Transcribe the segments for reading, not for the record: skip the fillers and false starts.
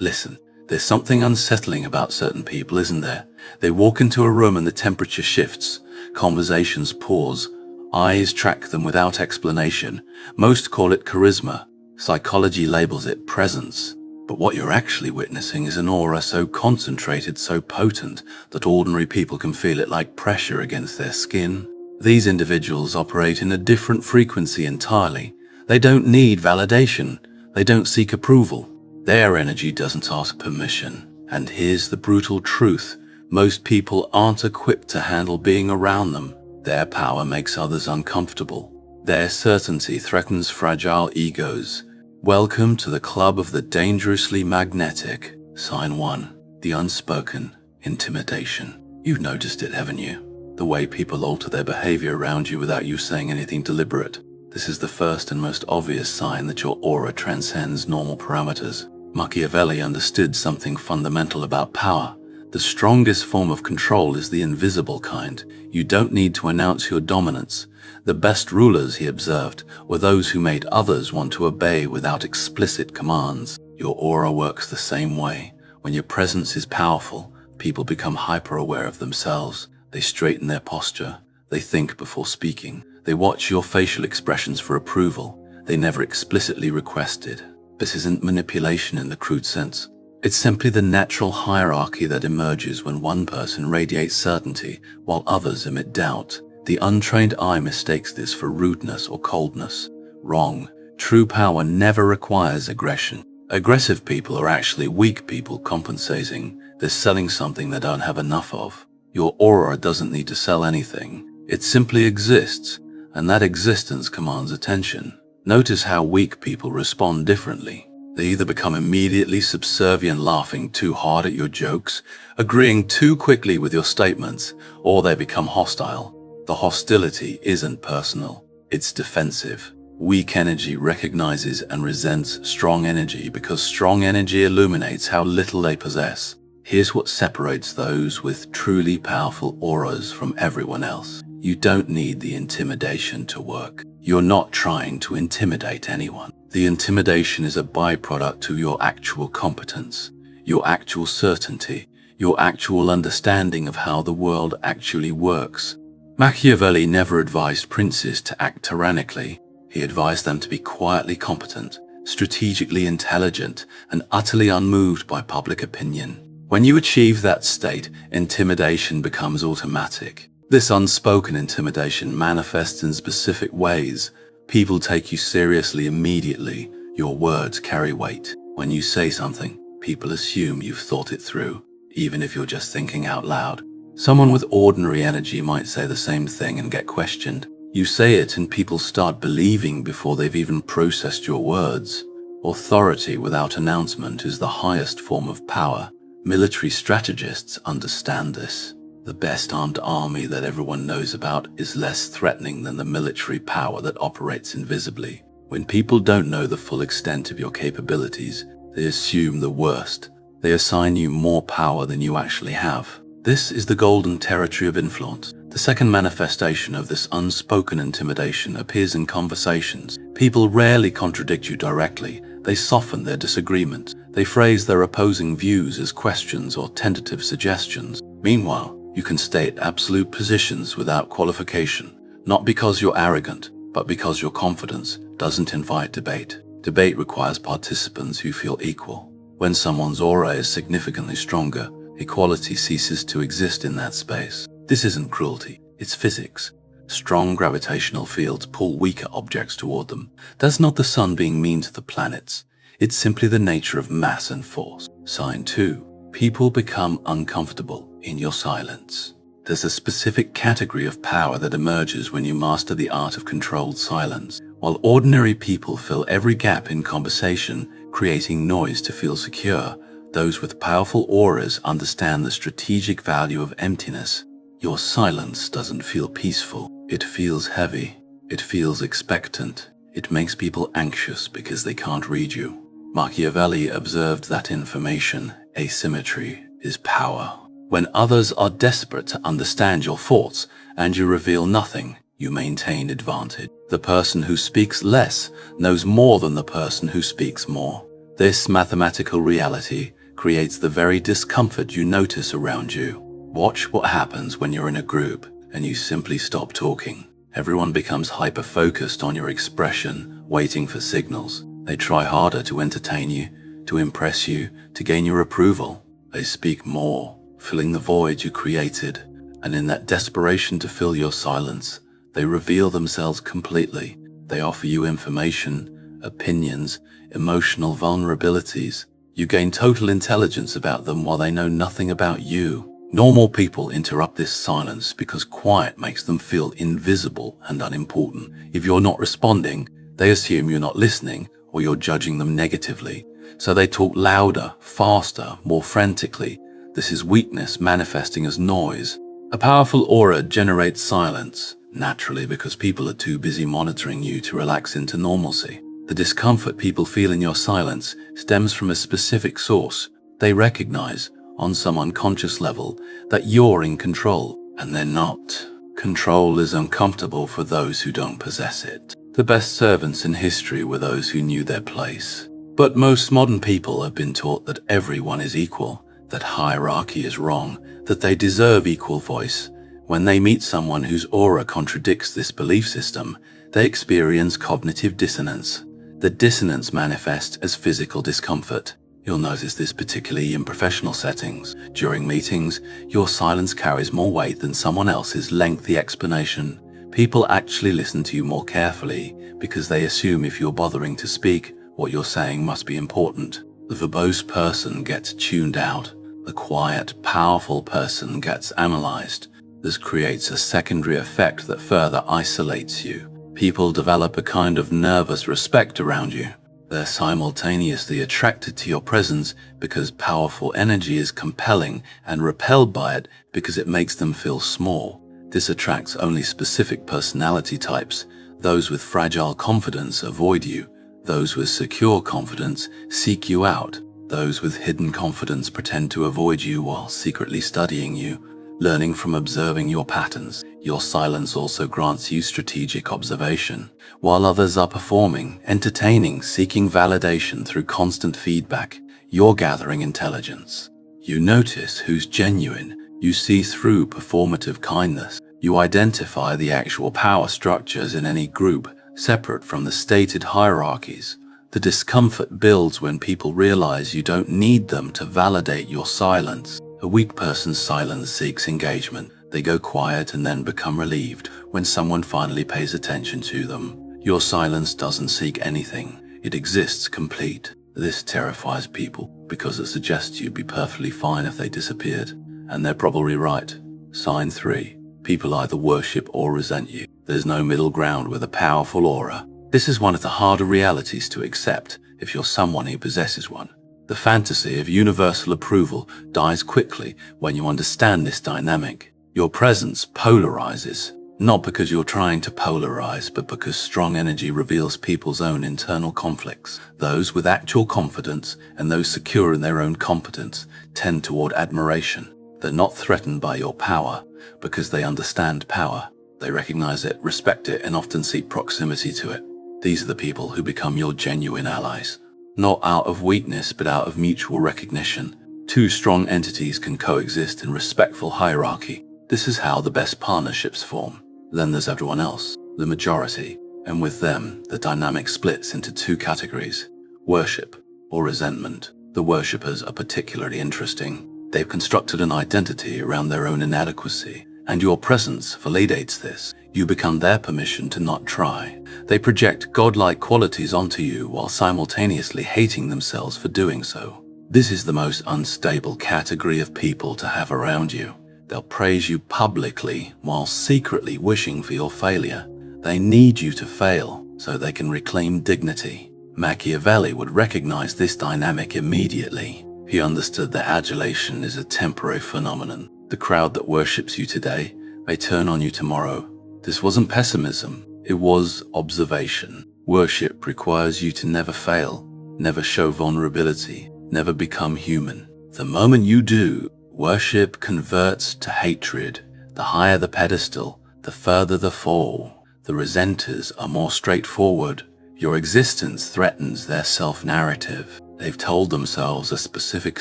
Listen, there's something unsettling about certain people, isn't there? They walk into a room and the temperature shifts, conversations pause, eyes track them without explanation. Most call it charisma. Psychology labels it presence. But what you're actually witnessing is an aura so concentrated, so potent, that ordinary people can feel it like pressure against their skin. These individuals operate in a different frequency entirely. They don't need validation. They don't seek approval. Their energy doesn't ask permission. And here's the brutal truth. Most people aren't equipped to handle being around them. Their power makes others uncomfortable. Their certainty threatens fragile egos. Welcome to the club of the dangerously magnetic. Sign 1. The unspoken intimidation. You've noticed it, haven't you? The way people alter their behavior around you without you saying anything deliberate. This is the first and most obvious sign that your aura transcends normal parameters. Machiavelli understood something fundamental about power. The strongest form of control is the invisible kind. You don't need to announce your dominance. The best rulers, he observed, were those who made others want to obey without explicit commands. Your aura works the same way. When your presence is powerful, people become hyper-aware of themselves. They straighten their posture. They think before speaking. They watch your facial expressions for approval. They never explicitly requested. This isn't manipulation in the crude sense. It's simply the natural hierarchy that emerges when one person radiates certainty while others emit doubt. The untrained eye mistakes this for rudeness or coldness. Wrong. True power never requires aggression. Aggressive people are actually weak people compensating. They're selling something they don't have enough of. Your aura doesn't need to sell anything. It simply exists, and that existence commands attention. Notice how weak people respond differently. They either become immediately subservient, laughing too hard at your jokes, agreeing too quickly with your statements, or they become hostile. The hostility isn't personal, it's defensive. Weak energy recognizes and resents strong energy because strong energy illuminates how little they possess. Here's what separates those with truly powerful auras from everyone else. You don't need the intimidation to work. You're not trying to intimidate anyone. The intimidation is a byproduct to your actual competence, your actual certainty, your actual understanding of how the world actually works. Machiavelli never advised princes to act tyrannically. He advised them to be quietly competent, strategically intelligent, and utterly unmoved by public opinion. When you achieve that state, intimidation becomes automatic. This unspoken intimidation manifests in specific ways. People take you seriously immediately. Your words carry weight. When you say something, people assume you've thought it through, even if you're just thinking out loud. Someone with ordinary energy might say the same thing and get questioned. You say it and people start believing before they've even processed your words. Authority without announcement is the highest form of power. Military strategists understand this. The best armed army that everyone knows about is less threatening than the military power that operates invisibly. When people don't know the full extent of your capabilities, they assume the worst. They assign you more power than you actually have. This is the golden territory of influence. The second manifestation of this unspoken intimidation appears in conversations. People rarely contradict you directly. They soften their disagreements. They phrase their opposing views as questions or tentative suggestions. Meanwhile, you can state absolute positions without qualification, not because you're arrogant, but because your confidence doesn't invite debate. Debate requires participants who feel equal. When someone's aura is significantly stronger, equality ceases to exist in that space. This isn't cruelty, it's physics. Strong gravitational fields pull weaker objects toward them. That's not the sun being mean to the planets. It's simply the nature of mass and force. Sign 2. People become uncomfortable in your silence. There's a specific category of power that emerges when you master the art of controlled silence. While ordinary people fill every gap in conversation, creating noise to feel secure, those with powerful auras understand the strategic value of emptiness. Your silence doesn't feel peaceful. It feels heavy. It feels expectant. It makes people anxious because they can't read you. Machiavelli observed that information, asymmetry, is power. When others are desperate to understand your thoughts and you reveal nothing, you maintain advantage. The person who speaks less knows more than the person who speaks more. This mathematical reality creates the very discomfort you notice around you. Watch what happens when you're in a group and you simply stop talking. Everyone becomes hyper-focused on your expression, waiting for signals. They try harder to entertain you, to impress you, to gain your approval. They speak more, filling the void you created, and in that desperation to fill your silence, they reveal themselves completely. They offer you information, opinions, emotional vulnerabilities. You gain total intelligence about them while they know nothing about you. Normal people interrupt this silence because quiet makes them feel invisible and unimportant. If you're not responding, they assume you're not listening or you're judging them negatively. So they talk louder, faster, more frantically. This is weakness manifesting as noise. A powerful aura generates silence, naturally, because people are too busy monitoring you to relax into normalcy. The discomfort people feel in your silence stems from a specific source. They recognize, on some unconscious level, that you're in control, and they're not. Control is uncomfortable for those who don't possess it. The best servants in history were those who knew their place. But most modern people have been taught that everyone is equal, that hierarchy is wrong, that they deserve equal voice. When they meet someone whose aura contradicts this belief system, they experience cognitive dissonance. The dissonance manifests as physical discomfort. You'll notice this particularly in professional settings. During meetings, your silence carries more weight than someone else's lengthy explanation. People actually listen to you more carefully because they assume if you're bothering to speak, what you're saying must be important. The verbose person gets tuned out. The quiet, powerful person gets analyzed. This creates a secondary effect that further isolates you. People develop a kind of nervous respect around you. They're simultaneously attracted to your presence because powerful energy is compelling and repelled by it because it makes them feel small. This attracts only specific personality types. Those with fragile confidence avoid you. Those with secure confidence seek you out. Those with hidden confidence pretend to avoid you while secretly studying you, learning from observing your patterns. Your silence also grants you strategic observation. While others are performing, entertaining, seeking validation through constant feedback, you're gathering intelligence. You notice who's genuine. You see through performative kindness. You identify the actual power structures in any group, separate from the stated hierarchies. The discomfort builds when people realize you don't need them to validate your silence. A weak person's silence seeks engagement. They go quiet and then become relieved when someone finally pays attention to them. Your silence doesn't seek anything. It exists complete. This terrifies people because it suggests you'd be perfectly fine if they disappeared. And they're probably right. Sign 3. People either worship or resent you. There's no middle ground with a powerful aura. This is one of the harder realities to accept if you're someone who possesses one. The fantasy of universal approval dies quickly when you understand this dynamic. Your presence polarizes, not because you're trying to polarize, but because strong energy reveals people's own internal conflicts. Those with actual confidence and those secure in their own competence tend toward admiration. They're not threatened by your power because they understand power. They recognize it, respect it, and often seek proximity to it. These are the people who become your genuine allies. Not out of weakness, but out of mutual recognition. Two strong entities can coexist in respectful hierarchy. This is how the best partnerships form. Then there's everyone else, the majority, and with them, the dynamic splits into two categories: worship or resentment. The worshippers are particularly interesting. They've constructed an identity around their own inadequacy, and your presence validates this. You become their permission to not try. They project godlike qualities onto you while simultaneously hating themselves for doing so. This is the most unstable category of people to have around you. They'll praise you publicly while secretly wishing for your failure. They need you to fail so they can reclaim dignity. Machiavelli would recognize this dynamic immediately. He understood that adulation is a temporary phenomenon. The crowd that worships you today may turn on you tomorrow. This wasn't pessimism, it was observation. Worship requires you to never fail, never show vulnerability, never become human. The moment you do, worship converts to hatred. The higher the pedestal, the further the fall. The resenters are more straightforward. Your existence threatens their self-narrative. They've told themselves a specific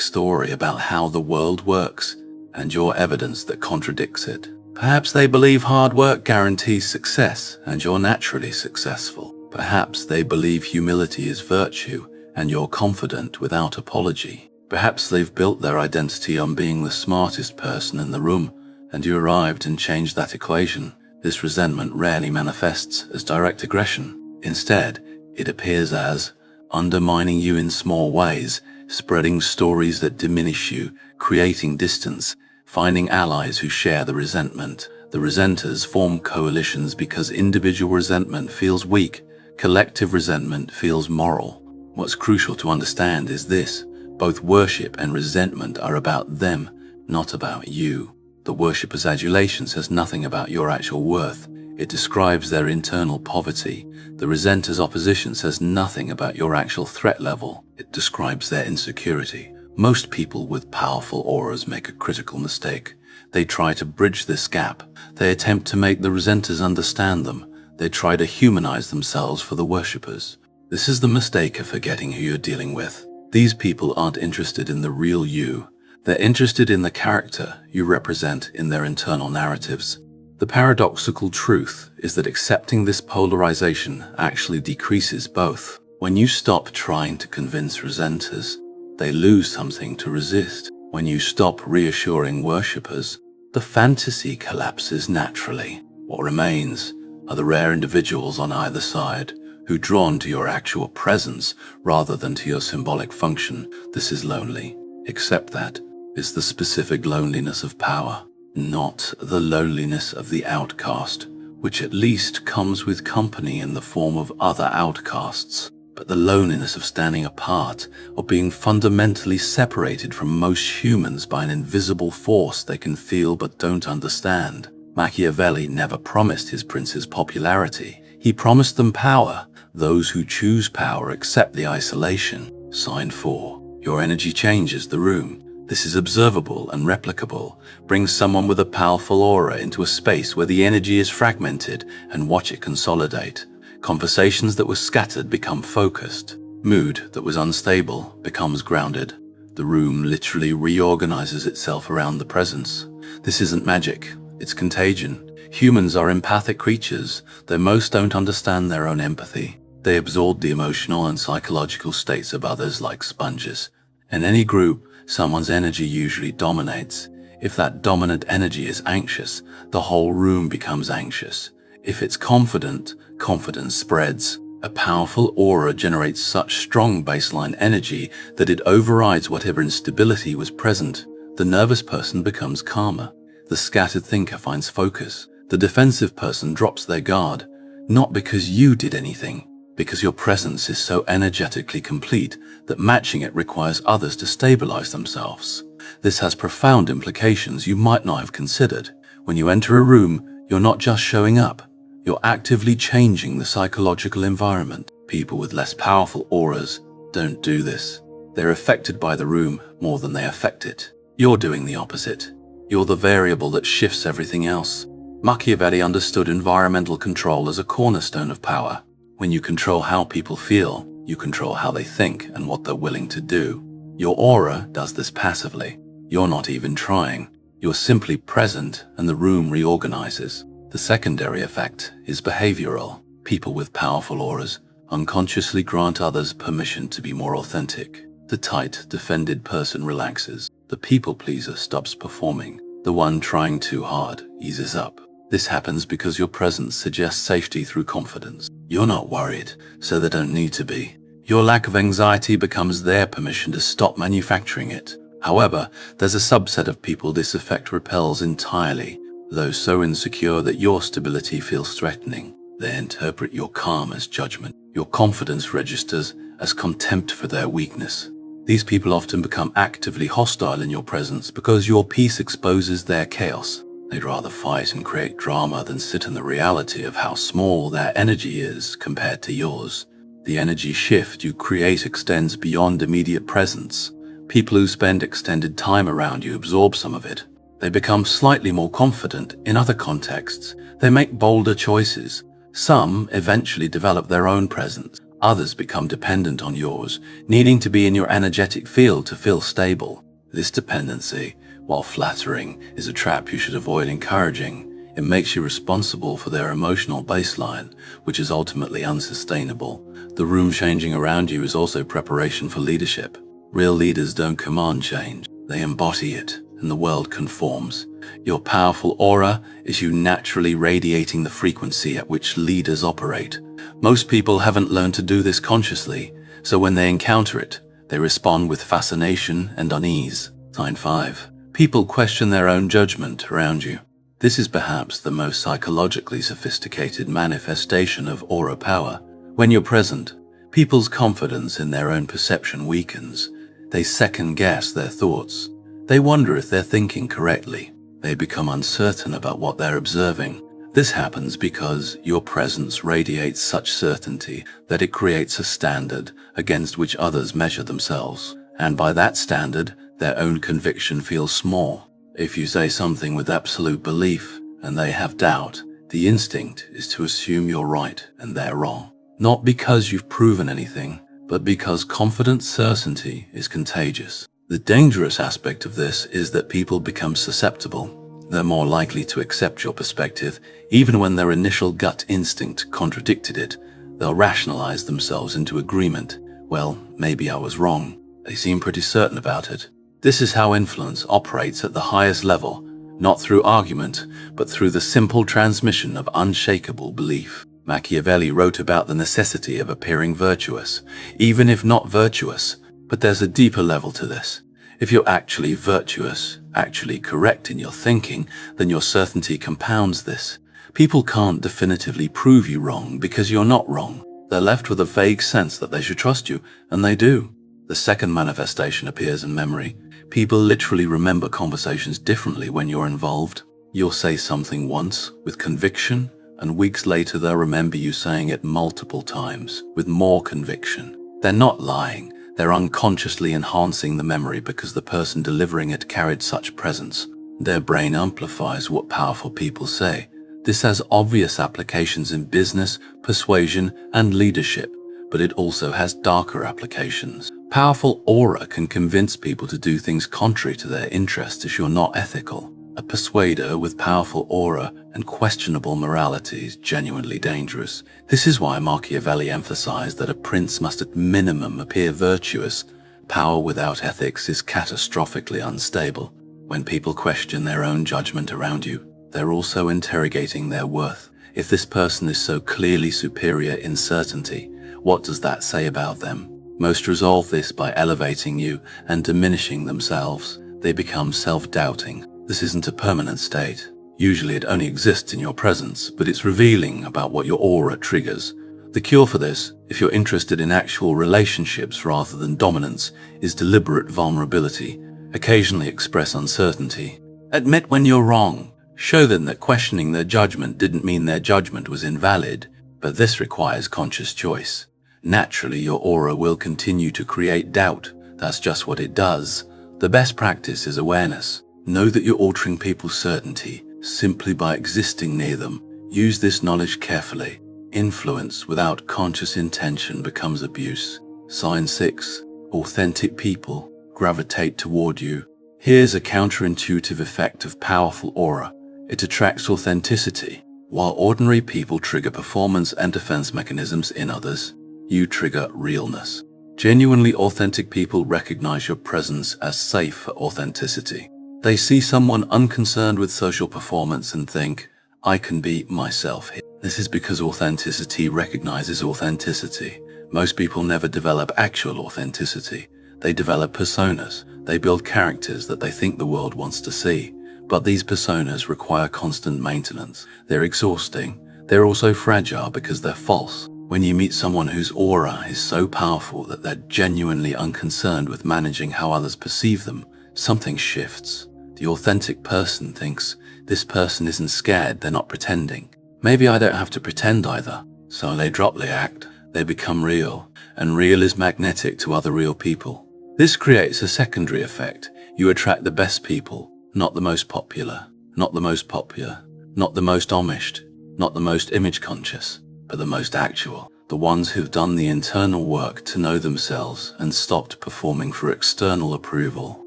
story about how the world works, and you're evidence that contradicts it. Perhaps they believe hard work guarantees success, and you're naturally successful. Perhaps they believe humility is virtue, and you're confident without apology. Perhaps they've built their identity on being the smartest person in the room, and you arrived and changed that equation. This resentment rarely manifests as direct aggression. Instead, it appears as undermining you in small ways, spreading stories that diminish you, creating distance, finding allies who share the resentment. The resenters form coalitions because individual resentment feels weak, collective resentment feels moral. What's crucial to understand is this: both worship and resentment are about them, not about you. The worshipper's adulation says nothing about your actual worth. It describes their internal poverty. The resenter's opposition says nothing about your actual threat level. It describes their insecurity. Most people with powerful auras make a critical mistake. They try to bridge this gap. They attempt to make the resenters understand them. They try to humanize themselves for the worshippers. This is the mistake of forgetting who you're dealing with. These people aren't interested in the real you. They're interested in the character you represent in their internal narratives. The paradoxical truth is that accepting this polarization actually decreases both. When you stop trying to convince resenters, they lose something to resist. When you stop reassuring worshippers, the fantasy collapses naturally. What remains are the rare individuals on either side who are drawn to your actual presence rather than to your symbolic function. This is lonely. Accept that. It's the specific loneliness of power, not the loneliness of the outcast, which at least comes with company in the form of other outcasts, but the loneliness of standing apart, or being fundamentally separated from most humans by an invisible force they can feel but don't understand. Machiavelli never promised his princes popularity. He promised them power. Those who choose power accept the isolation. Sign 4. Your energy changes the room. This is observable and replicable. Bring someone with a powerful aura into a space where the energy is fragmented and watch it consolidate. Conversations that were scattered become focused. Mood that was unstable becomes grounded. The room literally reorganizes itself around the presence. This isn't magic, it's contagion. Humans are empathic creatures. They most don't understand their own empathy. They absorb the emotional and psychological states of others like sponges. In any group, someone's energy usually dominates. If that dominant energy is anxious, the whole room becomes anxious. If it's confident, confidence spreads. A powerful aura generates such strong baseline energy that it overrides whatever instability was present. The nervous person becomes calmer. The scattered thinker finds focus. The defensive person drops their guard, not because you did anything, because your presence is so energetically complete that matching it requires others to stabilize themselves. This has profound implications you might not have considered. When you enter a room, you're not just showing up, you're actively changing the psychological environment. People with less powerful auras don't do this. They're affected by the room more than they affect it. You're doing the opposite. You're the variable that shifts everything else. Machiavelli understood environmental control as a cornerstone of power. When you control how people feel, you control how they think and what they're willing to do. Your aura does this passively. You're not even trying. You're simply present and the room reorganizes. The secondary effect is behavioral. People with powerful auras unconsciously grant others permission to be more authentic. The tight, defended person relaxes. The people pleaser stops performing. The one trying too hard eases up. This happens because your presence suggests safety through confidence. You're not worried, so they don't need to be. Your lack of anxiety becomes their permission to stop manufacturing it. However, there's a subset of people this effect repels entirely. Those so insecure that your stability feels threatening. They interpret your calm as judgment. Your confidence registers as contempt for their weakness. These people often become actively hostile in your presence because your peace exposes their chaos. They'd rather fight and create drama than sit in the reality of how small their energy is compared to yours. The energy shift you create extends beyond immediate presence. People who spend extended time around you absorb some of it. They become slightly more confident in other contexts. They make bolder choices. Some eventually develop their own presence. Others become dependent on yours, needing to be in your energetic field to feel stable. This dependency, while flattering, is a trap you should avoid encouraging. It makes you responsible for their emotional baseline, which is ultimately unsustainable. The room changing around you is also preparation for leadership. Real leaders don't command change, they embody it, and the world conforms. Your powerful aura is you naturally radiating the frequency at which leaders operate. Most people haven't learned to do this consciously, so when they encounter it, they respond with fascination and unease. Sign 5. People question their own judgment around you. This is perhaps the most psychologically sophisticated manifestation of aura power. When you're present, people's confidence in their own perception weakens. They second-guess their thoughts. They wonder if they're thinking correctly. They become uncertain about what they're observing. This happens because your presence radiates such certainty that it creates a standard against which others measure themselves. And by that standard, their own conviction feels small. If you say something with absolute belief and they have doubt, the instinct is to assume you're right and they're wrong. Not because you've proven anything, but because confident certainty is contagious. The dangerous aspect of this is that people become susceptible. They're more likely to accept your perspective, even when their initial gut instinct contradicted it. They'll rationalize themselves into agreement. Well, maybe I was wrong. They seem pretty certain about it. This is how influence operates at the highest level, not through argument, but through the simple transmission of unshakable belief. Machiavelli wrote about the necessity of appearing virtuous, even if not virtuous, but there's a deeper level to this. If you're actually virtuous, actually correct in your thinking, then your certainty compounds this. People can't definitively prove you wrong because you're not wrong. They're left with a vague sense that they should trust you, and they do. The second manifestation appears in memory. People literally remember conversations differently when you're involved. You'll say something once with conviction, and weeks later they'll remember you saying it multiple times with more conviction. They're not lying. They're unconsciously enhancing the memory because the person delivering it carried such presence. Their brain amplifies what powerful people say. This has obvious applications in business, persuasion, and leadership, but it also has darker applications. Powerful aura can convince people to do things contrary to their interests if you're not ethical. A persuader with powerful aura and questionable morality is genuinely dangerous. This is why Machiavelli emphasized that a prince must at minimum appear virtuous. Power without ethics is catastrophically unstable. When people question their own judgment around you, they're also interrogating their worth. If this person is so clearly superior in certainty, what does that say about them? Most resolve this by elevating you and diminishing themselves. They become self-doubting. This isn't a permanent state. Usually it only exists in your presence, but it's revealing about what your aura triggers. The cure for this, if you're interested in actual relationships rather than dominance, is deliberate vulnerability. Occasionally express uncertainty. Admit when you're wrong. Show them that questioning their judgment didn't mean their judgment was invalid, but this requires conscious choice. Naturally, your aura will continue to create doubt. That's just what it does. The best practice is awareness. Know that you're altering people's certainty simply by existing near them. Use this knowledge carefully. Influence without conscious intention becomes abuse. Sign 6. Authentic people gravitate toward you. Here's a counterintuitive effect of powerful aura. It attracts authenticity. While ordinary people trigger performance and defense mechanisms in others, you trigger realness. Genuinely authentic people recognize your presence as safe for authenticity. They see someone unconcerned with social performance and think, I can be myself here. This is because authenticity recognizes authenticity. Most people never develop actual authenticity. They develop personas. They build characters that they think the world wants to see. But these personas require constant maintenance. They're exhausting. They're also fragile because they're false. When you meet someone whose aura is so powerful that they're genuinely unconcerned with managing how others perceive them, something shifts. The authentic person thinks, this person isn't scared, they're not pretending. Maybe I don't have to pretend either. So they drop the act, they become real, and real is magnetic to other real people. This creates a secondary effect. You attract the best people, not the most popular, not the most popular, not the most Amished, not the most image conscious, but the most actual. the ones who've done the internal work to know themselves and stopped performing for external approval.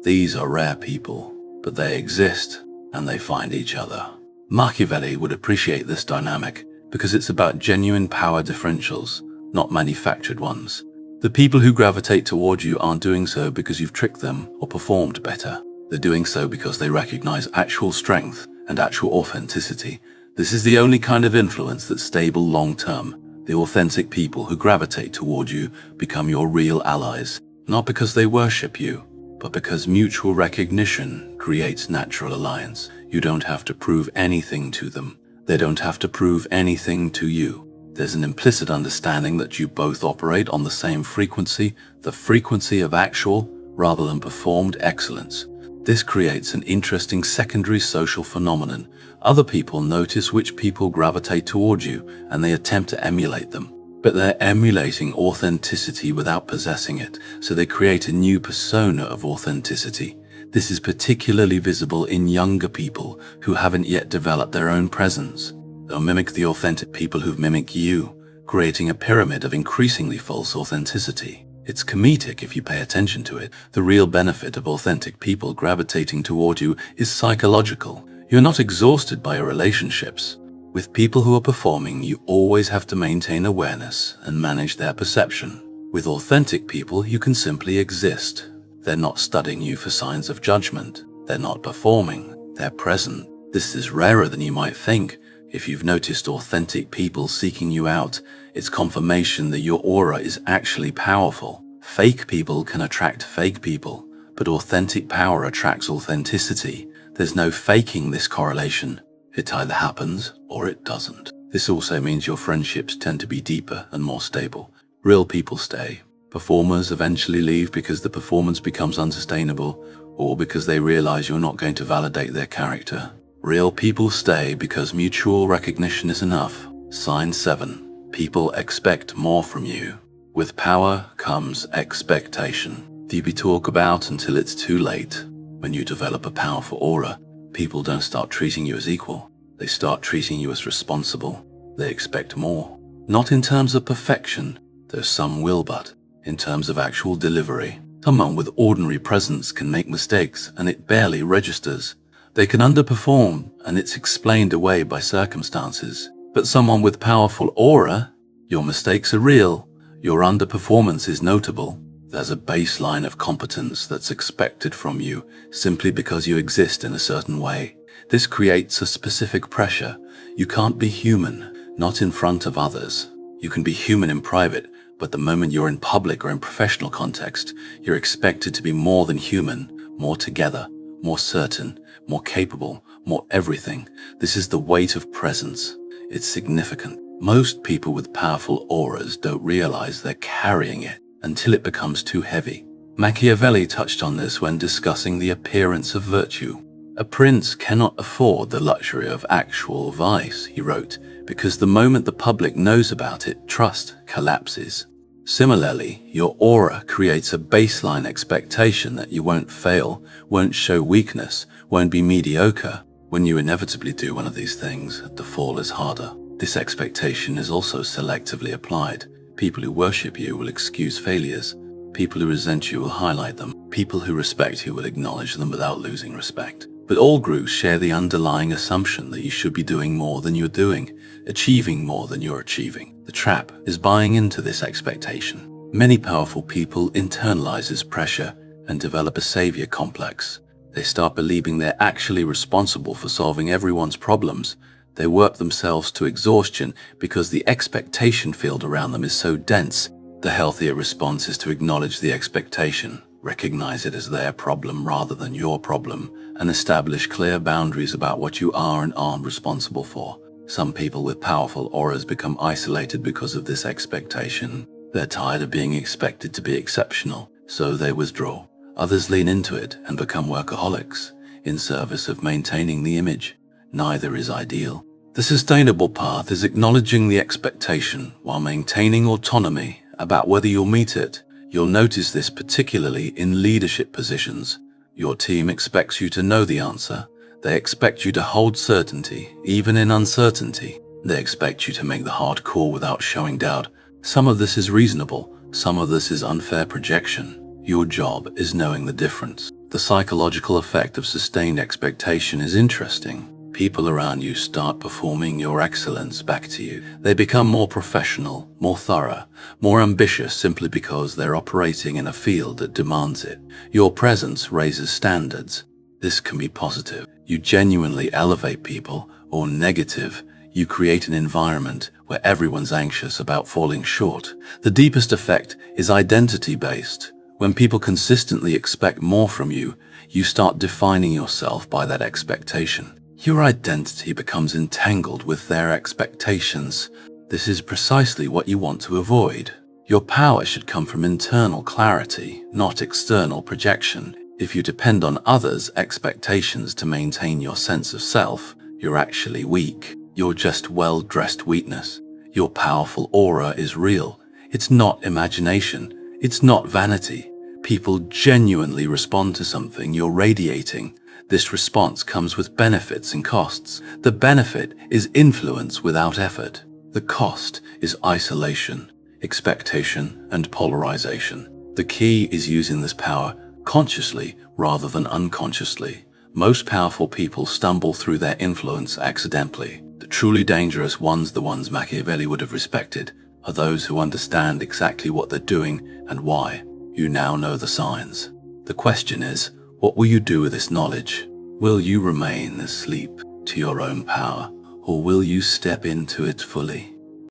These are rare people, but they exist, and they find each other. Machiavelli would appreciate this dynamic because it's about genuine power differentials, not manufactured ones. The people who gravitate toward you aren't doing so because you've tricked them or performed better. They're doing so because they recognize actual strength and actual authenticity. This is the only kind of influence that's stable long-term. The authentic people who gravitate toward you become your real allies, not because they worship you, but because mutual recognition creates natural alliance. You don't have to prove anything to them. They don't have to prove anything to you. There's an implicit understanding that you both operate on the same frequency, the frequency of actual rather than performed excellence. This creates an interesting secondary social phenomenon. Other people notice which people gravitate toward you, and they attempt to emulate them. But they're emulating authenticity without possessing it, so they create a new persona of authenticity. This is particularly visible in younger people who haven't yet developed their own presence. They'll mimic the authentic people who mimic you, creating a pyramid of increasingly false authenticity. It's comedic if you pay attention to it. The real benefit of authentic people gravitating toward you is psychological. You're not exhausted by your relationships. With people who are performing, you always have to maintain awareness and manage their perception. With authentic people, you can simply exist. They're not studying you for signs of judgment. They're not performing. They're present. This is rarer than you might think. If you've noticed authentic people seeking you out, it's confirmation that your aura is actually powerful. Fake people can attract fake people, but authentic power attracts authenticity. There's no faking this correlation. It either happens or it doesn't. This also means your friendships tend to be deeper and more stable. Real people stay. Performers eventually leave because the performance becomes unsustainable, or because they realize you're not going to validate their character. Real people stay because mutual recognition is enough. Sign 7. People expect more from you. With power comes expectation. You talk about until it's too late. When you develop a powerful aura, people don't start treating you as equal. They start treating you as responsible. They expect more. Not in terms of perfection, though some will, but in terms of actual delivery. Someone with ordinary presence can make mistakes and it barely registers. They can underperform and it's explained away by circumstances. But someone with powerful aura, your mistakes are real. Your underperformance is notable. There's a baseline of competence that's expected from you simply because you exist in a certain way. This creates a specific pressure. You can't be human, not in front of others. You can be human in private, but the moment you're in public or in professional context, you're expected to be more than human, more together, more certain, more capable, more everything. This is the weight of presence. It's significant. Most people with powerful auras don't realize they're carrying it until it becomes too heavy. Machiavelli touched on this when discussing the appearance of virtue. A prince cannot afford the luxury of actual vice, he wrote, because the moment the public knows about it, trust collapses. Similarly, your aura creates a baseline expectation that you won't fail, won't show weakness, won't be mediocre. When you inevitably do one of these things, the fall is harder. This expectation is also selectively applied. People who worship you will excuse failures. People who resent you will highlight them. People who respect you will acknowledge them without losing respect. But all groups share the underlying assumption that you should be doing more than you're doing, achieving more than you're achieving. The trap is buying into this expectation. Many powerful people internalize this pressure and develop a savior complex. They start believing they're actually responsible for solving everyone's problems. They work themselves to exhaustion because the expectation field around them is so dense. The healthier response is to acknowledge the expectation, recognize it as their problem rather than your problem, and establish clear boundaries about what you are and aren't responsible for. Some people with powerful auras become isolated because of this expectation. They're tired of being expected to be exceptional, so they withdraw. Others lean into it and become workaholics, in service of maintaining the image. Neither is ideal. The sustainable path is acknowledging the expectation while maintaining autonomy about whether you'll meet it. You'll notice this particularly in leadership positions. Your team expects you to know the answer. They expect you to hold certainty, even in uncertainty. They expect you to make the hard call without showing doubt. Some of this is reasonable, some of this is unfair projection. Your job is knowing the difference. The psychological effect of sustained expectation is interesting. People around you start performing your excellence back to you. They become more professional, more thorough, more ambitious simply because they're operating in a field that demands it. Your presence raises standards. This can be positive. You genuinely elevate people, or negative. You create an environment where everyone's anxious about falling short. The deepest effect is identity-based. When people consistently expect more from you, you start defining yourself by that expectation. Your identity becomes entangled with their expectations. This is precisely what you want to avoid. Your power should come from internal clarity, not external projection. If you depend on others' expectations to maintain your sense of self, you're actually weak. You're just well-dressed weakness. Your powerful aura is real. It's not imagination. It's not vanity. People genuinely respond to something you're radiating. This response comes with benefits and costs. The benefit is influence without effort. The cost is isolation, expectation, and polarization. The key is using this power consciously rather than unconsciously. Most powerful people stumble through their influence accidentally. The truly dangerous ones, the ones Machiavelli would have respected, are those who understand exactly what they're doing and why. You now know the signs. The question is, what will you do with this knowledge? Will you remain asleep to your own power, or will you step into it fully?